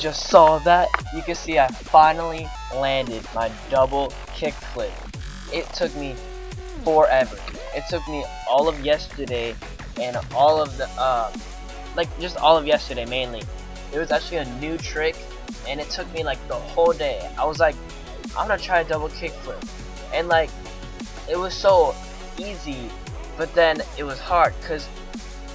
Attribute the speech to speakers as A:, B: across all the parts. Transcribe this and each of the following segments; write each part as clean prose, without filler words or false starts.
A: just saw that, you can see I finally landed my double kickflip. It took me forever. It took me all of yesterday and all of the like just all of yesterday mainly. It was actually a new trick and it took me like the whole day. I was like, I'm gonna try a double kickflip, and like it was so easy, but then it was hard because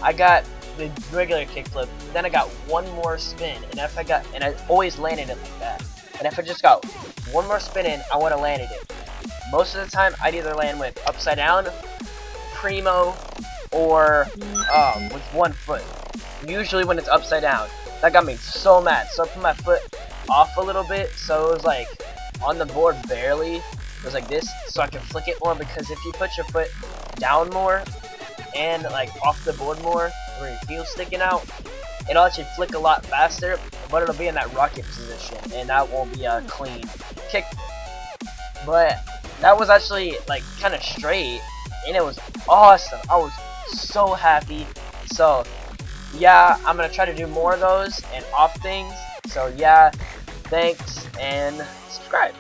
A: I got the regular kickflip, then I got one more spin, and I always landed it like that. And if I just got one more spin in, I would have landed it. Most of the time, I'd either land with upside down, primo, or with one foot. Usually when it's upside down. That got me so mad. So I put my foot off a little bit, so it was like on the board barely. It was like this, so I can flick it more, because if you put your foot down more and like off the board more, where your heel's sticking out, it'll actually flick a lot faster, but it'll be in that rocket position, and that won't be a clean kick. But that was actually like kind of straight, and it was awesome. I was so happy. So yeah, I'm gonna try to do more of those and off things. So yeah, thanks and subscribe.